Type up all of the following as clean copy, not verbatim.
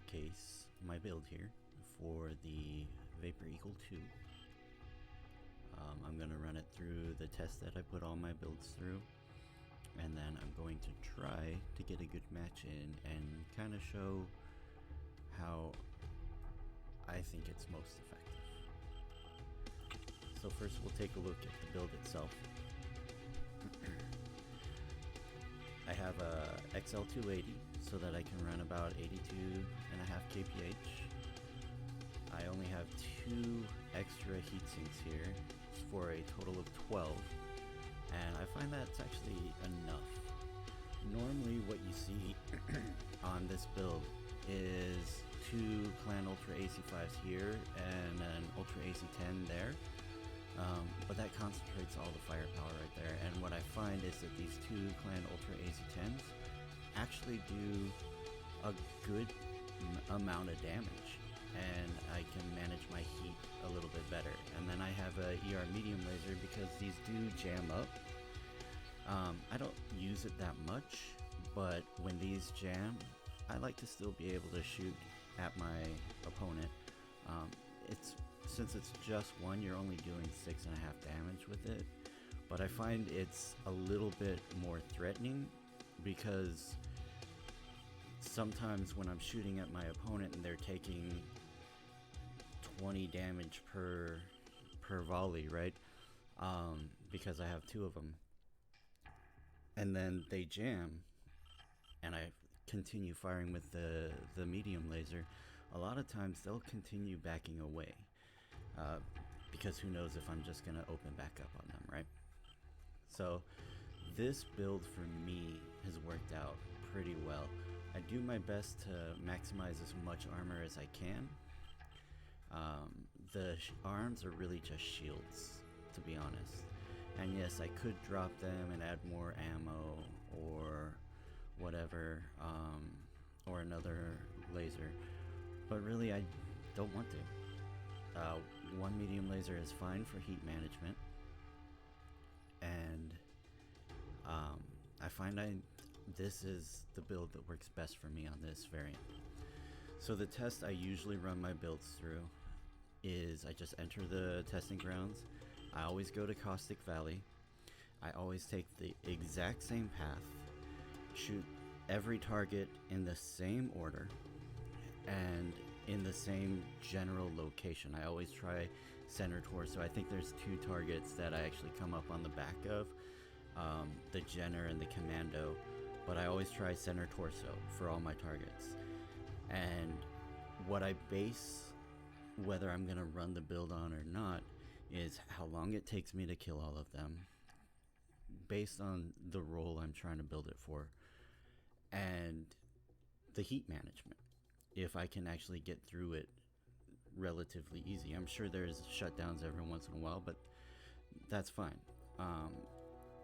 showcase my build here for the Vapor Eagle 2. I'm going to run it through the test that I put all my builds through, and then I'm going to try to get a good match in and kind of show how I think it's most effective. So first we'll take a look at the build itself. I have a XL280 so that I can run about 82.5 kph. I only have 2 extra heat sinks here for a total of 12, and I find that's actually enough. Normally what you see on this build is 2 Clan Ultra AC5s here and an Ultra AC10 there. But that concentrates all the firepower right there, and what I find is that these 2 Clan Ultra AC10s actually do a good amount of damage, and I can manage my heat a little bit better. And then I have a ER medium laser because these do jam up. I don't use it that much, but when these jam, I like to still be able to shoot at my opponent. Since it's just one, you're only doing 6.5 damage with it, but I find it's a little bit more threatening because sometimes when I'm shooting at my opponent and they're taking 20 damage per volley, right? Because I have 2 of them, and then they jam, and I continue firing with the medium laser. A lot of times they'll continue backing away. Because who knows if I'm just gonna open back up on them, right? So this build for me has worked out pretty well. I do my best to maximize as much armor as I can. The arms are really just shields, to be honest. And yes, I could drop them and add more ammo or whatever, or another laser, but really I don't want to. One medium laser is fine for heat management, and I find this is the build that works best for me on this variant. So the test I usually run my builds through is I just enter the testing grounds. I always go to Caustic Valley. I always take the exact same path, shoot every target in the same order, and in the same general location. I always try center torso. I think there's 2 targets that I actually come up on the back of, the Jenner and the Commando, but I always try center torso for all my targets. And what I base whether I'm gonna run the build on or not is how long it takes me to kill all of them, based on the role I'm trying to build it for, and the heat management. If I can actually get through it relatively easy. I'm sure there's shutdowns every once in a while, but that's fine.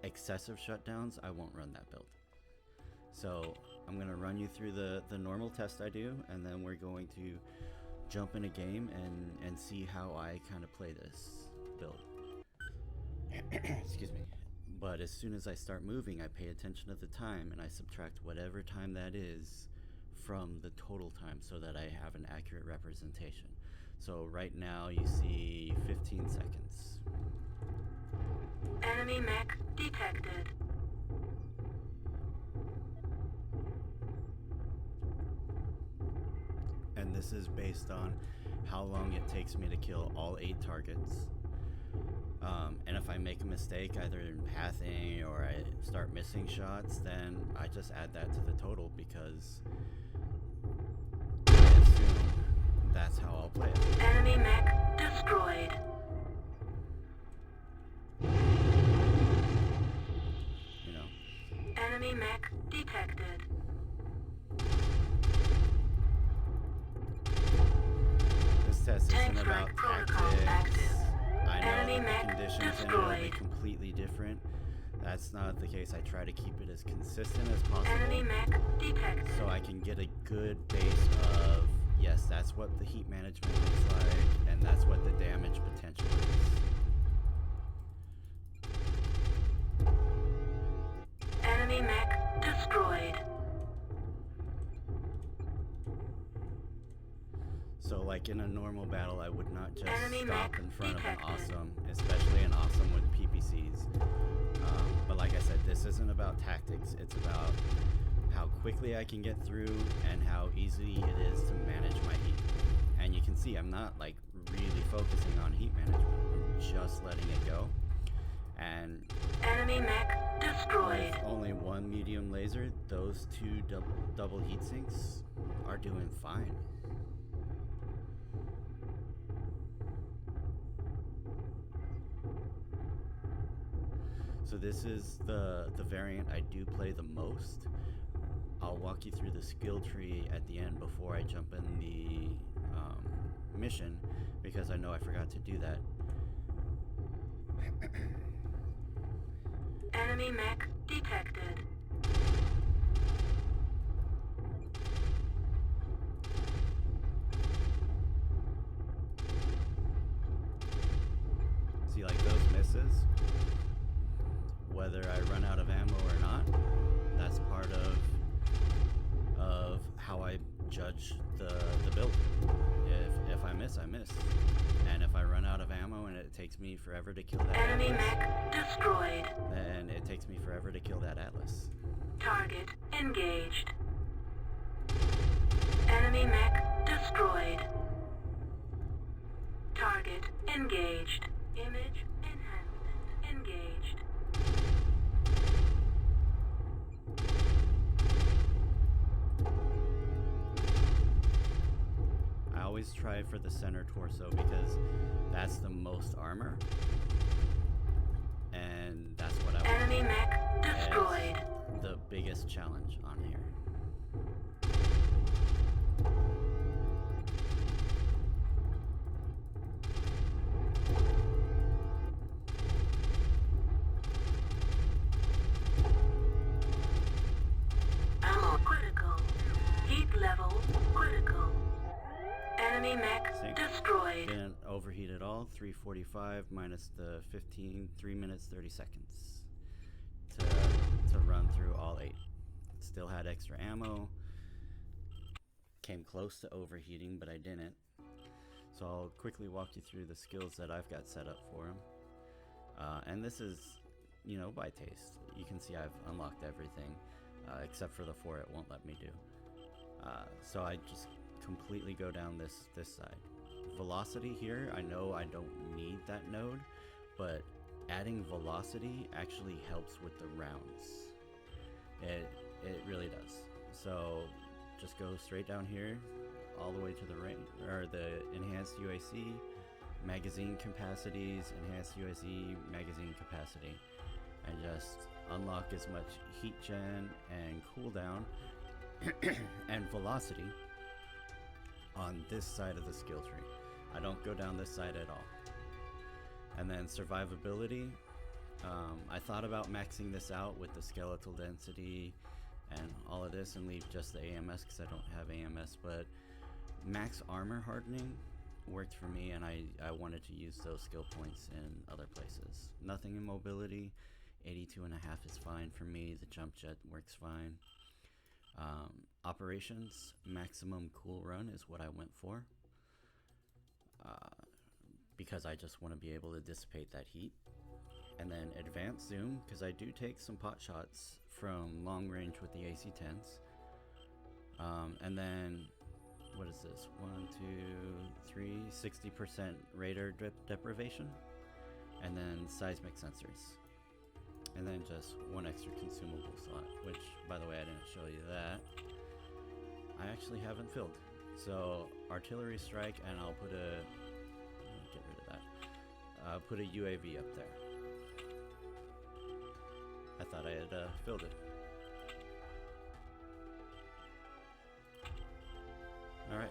Excessive shutdowns, I won't run that build. So I'm going to run you through the normal test I do, and then we're going to jump in a game and see how I kind of play this build. Excuse me. But as soon as I start moving, I pay attention to the time, and I subtract whatever time that is from the total time so that I have an accurate representation. So right now you see 15 seconds. Enemy mech detected. And this is based on how long it takes me to kill all 8 targets. And if I make a mistake either in pathing or I start missing shots, then I just add that to the total because I assume that's how I'll play it. Enemy mech destroyed. You know. Enemy mech detected. This test Tank isn't about strike protocol tactics. active. I know Enemy that the mech conditions in it will be destroyed. completely different. That's not the case. I try to keep it as consistent as possible, Enemy mech detected. so I can get a good base of, yes, that's what the heat management looks like, and that's what the damage potential is. Enemy mech destroyed. So like in a normal battle, I would not just Enemy stop mech in front of an detected. awesome, especially an awesome with PPCs. But like I said, this isn't about tactics. It's about how quickly I can get through and how easy it is to manage my heat. And you can see I'm not like really focusing on heat management. I'm just letting it go. And Enemy mech destroyed. with only one medium laser, those two double heat sinks are doing fine. So this is the variant I do play the most. I'll walk you through the skill tree at the end before I jump in the mission, because I know I forgot to do that. Enemy mech detected. See, like those misses, whether I run out of ammo or not, that's part of how I judge the build. If I miss, I miss. And if I run out of ammo and it takes me forever to kill that Enemy Atlas, mech destroyed. then it takes me forever to kill that Atlas. Target engaged. Enemy mech destroyed. Target engaged. Image enhancement engaged. I always try for the center torso because that's the most armor. And that's what I want. Enemy mech as destroyed. the biggest challenge on here. Ammo critical. Heat level critical. Enemy mech See? destroyed. Didn't overheat at all. 345 minus the 3 minutes 30 seconds to run through all 8. Still had extra ammo. Came close to overheating, but I didn't. So I'll quickly walk you through the skills that I've got set up for him. And this is, you know, by taste. You can see I've unlocked everything, except for the 4 it won't let me do. So I just completely go down this side. Velocity here, I know I don't need that node, but adding velocity actually helps with the rounds. It really does. So just go straight down here, all the way to the right, or the enhanced UAC, magazine capacities, enhanced UAC, magazine capacity, and just unlock as much heat gen and cooldown and velocity on this side of the skill tree. I don't go down this side at all. And then survivability, I thought about maxing this out with the skeletal density and all of this and leave just the AMS because I don't have AMS, but max armor hardening worked for me, and I wanted to use those skill points in other places. Nothing in mobility, 82.5 is fine for me. The jump jet works fine. Operations, maximum cool run is what I went for, because I just want to be able to dissipate that heat. And then advanced zoom, because I do take some pot shots from long range with the AC-10s. And then, what is this? 1, 2, 3, 60% radar deprivation. And then seismic sensors. And then just one extra consumable slot, which, by the way, I didn't show you that. I actually haven't filled. So, artillery strike, and I'll put a... get rid of that. I'll put a UAV up there. I thought I had filled it. Alright.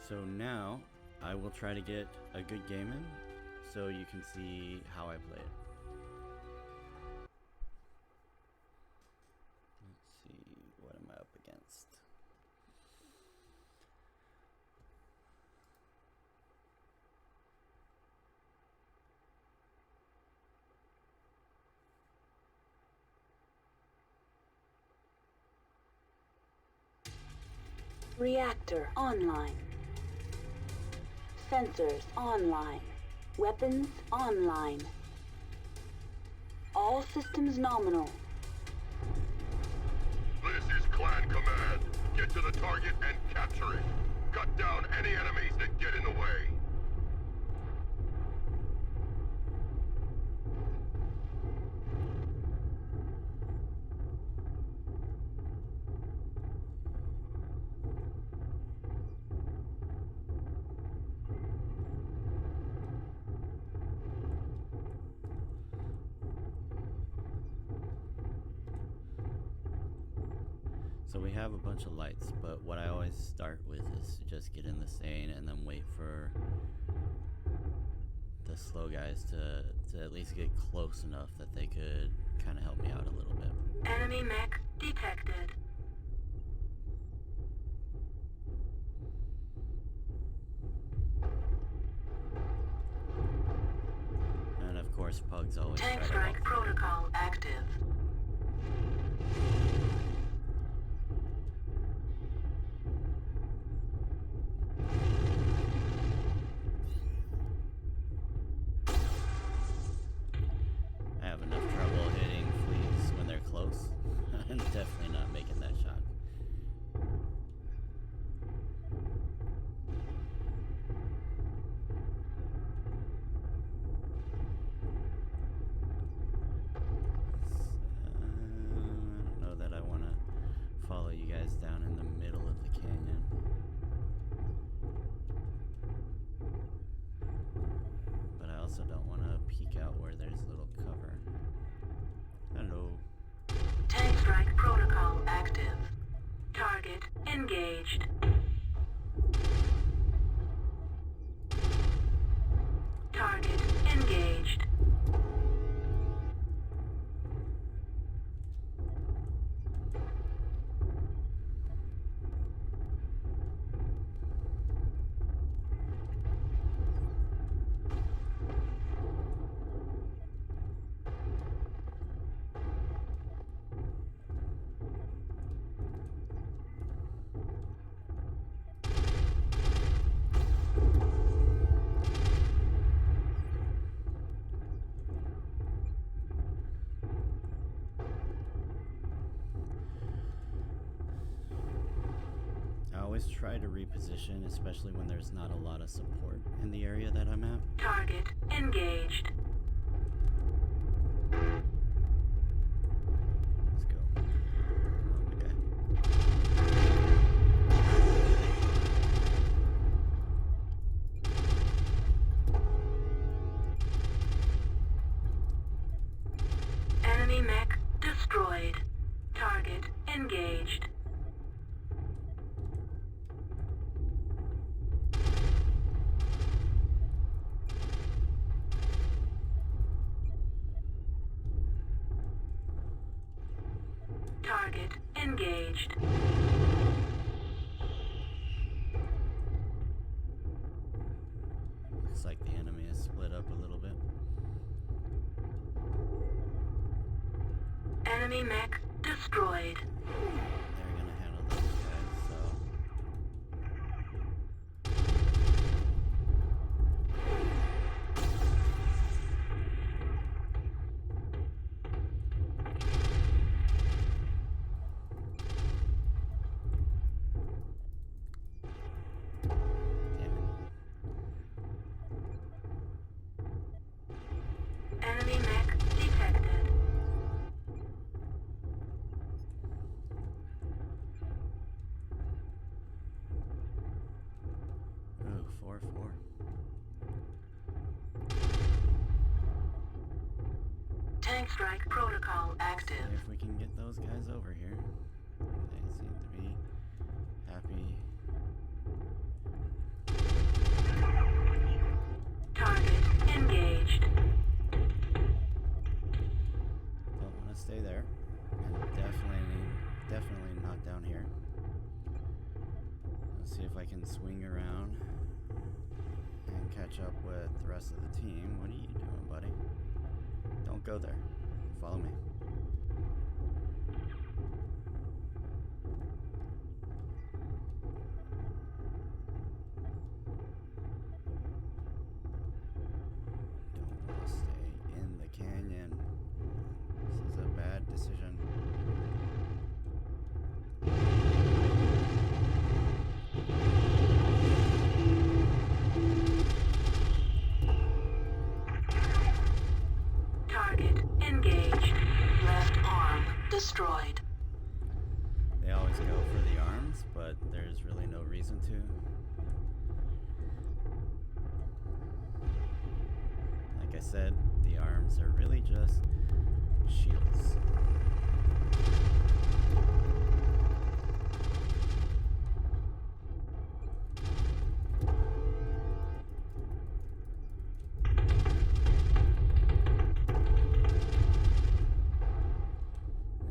So now, I will try to get a good game in, so you can see how I play it. Let's see, what am I up against? Reactor online. Sensors online. Weapons online. All systems nominal. This is Clan Command. Get to the target and capture it. Cut down any enemies that get in the way. So we have a bunch of lights, but what I always start with is to just get in the sane and then wait for the slow guys to at least get close enough that they could kind of help me out a little bit. Enemy mech detected. And of course, Pugs always Tank try to strike walk. protocol active. I have enough trouble hitting fleas when they're close. I'm definitely not making that shot. I don't know that I want to follow you guys down in the middle of the canyon. But I also don't want to peek out where there's little cover. Hello. Tank strike protocol active. Target engaged. Target engaged. I always try to reposition, especially when there's not a lot of support in the area that I'm at. Target engaged. Let's go. Okay. Enemy mech destroyed. Target engaged. Target engaged. Looks like the enemy is split up a little bit. Enemy mech destroyed. They're gonna handle those guys, so. Damn it. Enemy mech detected. Ooh, 4-4. Tank strike protocol active. See if we can get those guys over here. They seem to be happy. Target engaged. Don't want to stay there. And definitely not down here. Let's see if I can swing around and catch up with the rest of the team. What are you doing, buddy? Don't go there. Follow me. destroyed. They always go for the arms, but there's really no reason to. Like I said, the arms are really just shields.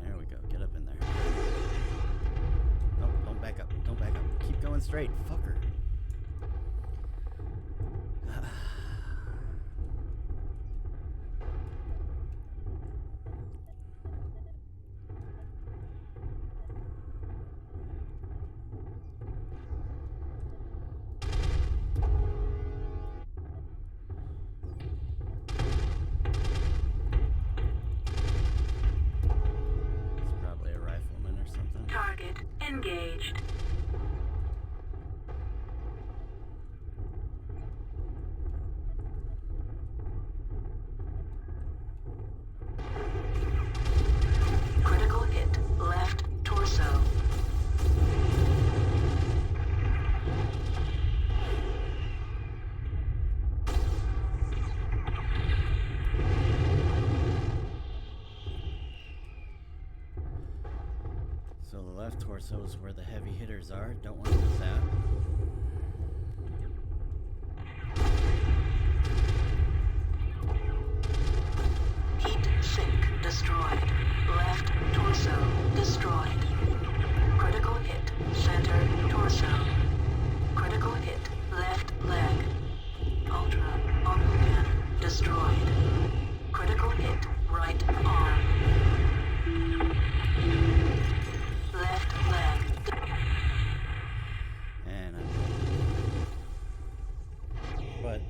There we go. Get up in there. No, don't back up. Don't back up. Keep going straight, fucker. It's probably a rifleman or something. Target engaged. Critical hit. Left torso. So the left torso is where the heavy hitters are. Don't want to miss that. Heat sink destroyed. Left torso destroyed. Critical hit. Center torso. Critical hit. Left leg. Ultra autocannon destroyed. Critical hit. Right arm. Left leg. And but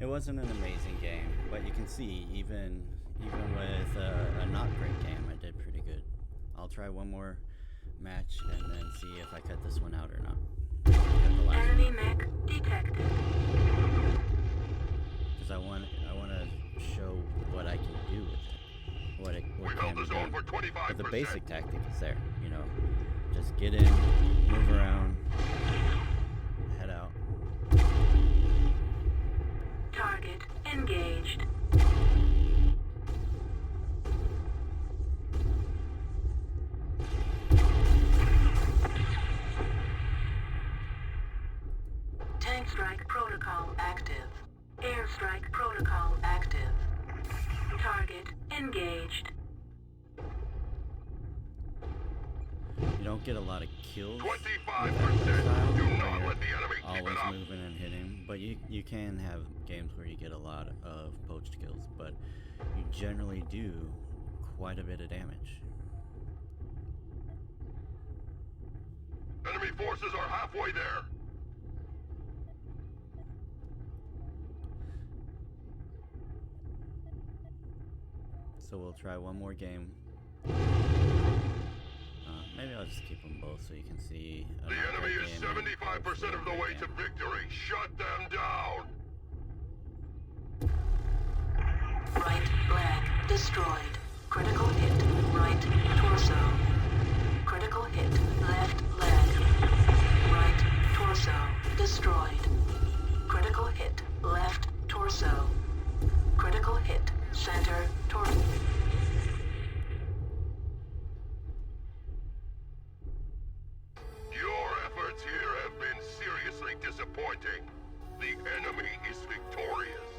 it wasn't an amazing game. But you can see, even with a not great game, I did pretty good. I'll try one more match and then see if I cut this one out or not. Cut the last Enemy one. mech detected. Because I want to show what I can do with it. What We can held be the zone done. for 25%. But the basic tactic is there, you know. Just get in, move around, head out. Target engaged. Tank strike protocol active. Airstrike protocol active. Target engaged. You don't get a lot of kills. 25%. Style, Do where not you're let the enemy keep always it up. moving and hitting, but you can have games where you get a lot of poached kills, but you generally do quite a bit of damage. Enemy forces are halfway there. So we'll try one more game. Maybe I'll just keep them both so you can see. a The not enemy great is game and 75% hopefully a of the great way game. to victory. Shut them down. Right leg destroyed. Critical hit. Right torso. Critical hit. Left leg. Right torso destroyed. Critical hit. Left torso. Critical hit. Center torso. Your efforts here have been seriously disappointing. The enemy is victorious.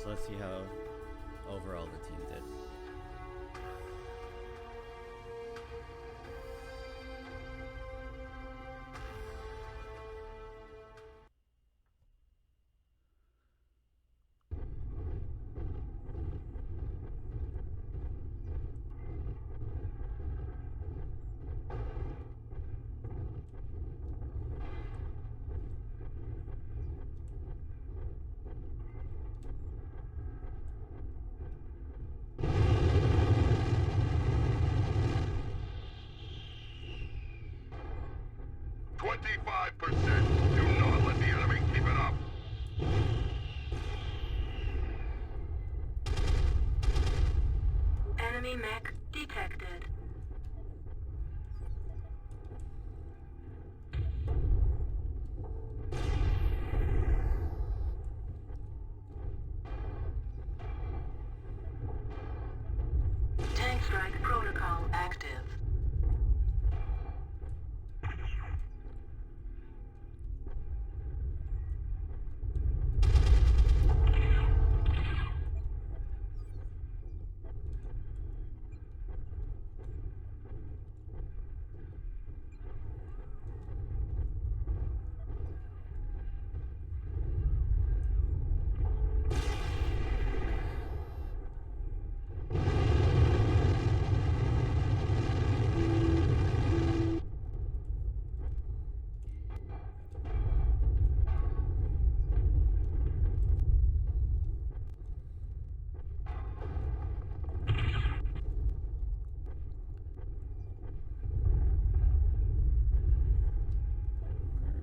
So let's see how overall the team did. Enemy mech detected. Tank strike protocol active.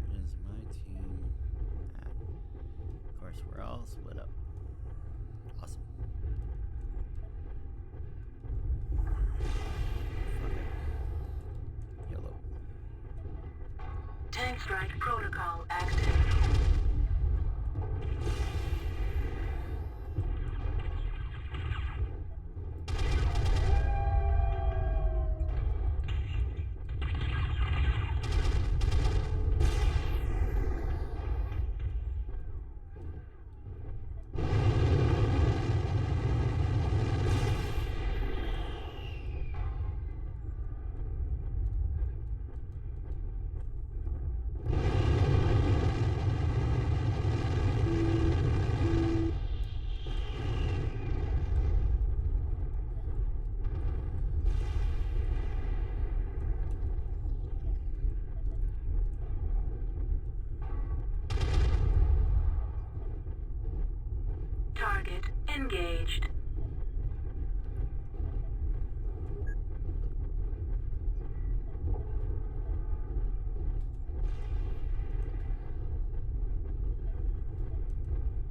Where is my team at? Of course, we're all split up. Awesome. Fuck it. YOLO. Tank strike protocol active. Target engaged.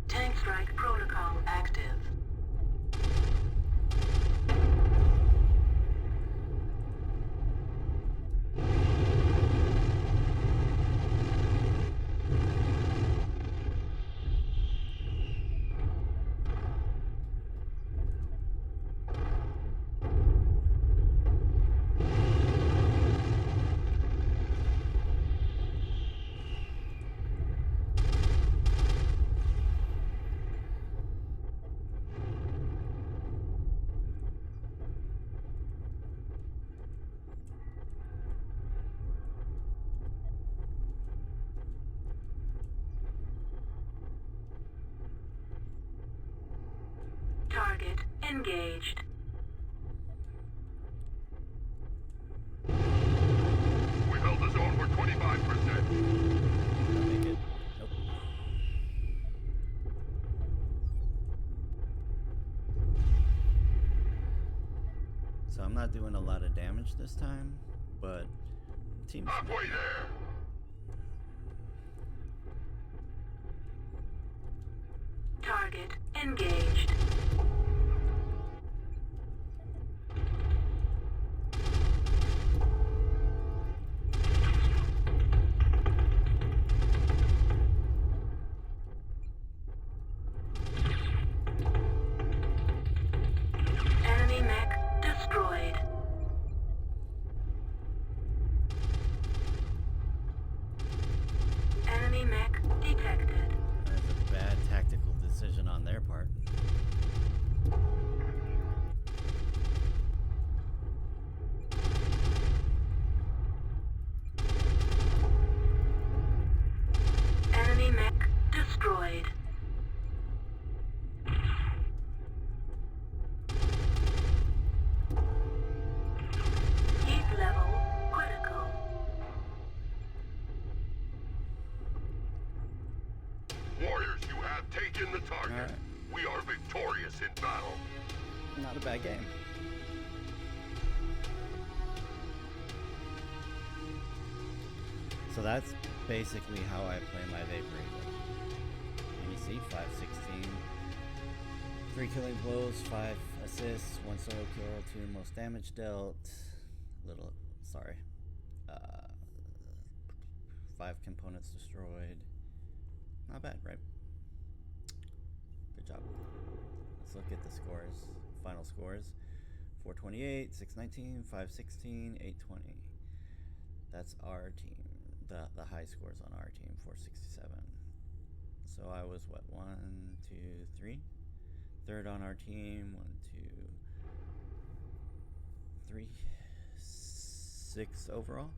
Tank strike protocol active. Target engaged. We held the zone for 25%. I'll make it. Nope. So I'm not doing a lot of damage this time, but team's Halfway there. Target engaged. Enemy mech destroyed. Enemy mech detected. That's a bad tactical decision on their part. Enemy mech destroyed. Heat level critical. Warriors, you have taken the target. Alright. We are victorious in battle. Not a bad game. So that's basically how I play my Vaporator. And you see, 516, 3 killing blows, 5 assists, 1 solo kill, 2 most damage dealt. Sorry. 5 components destroyed. Not bad, right? Good job. Let's look at the scores. Final scores. 428, 619, 516, 820. That's our team. The high scores on our team, 467. So I was what, 1, 2, 3? Third on our team, 1, 2, 3, 6 overall.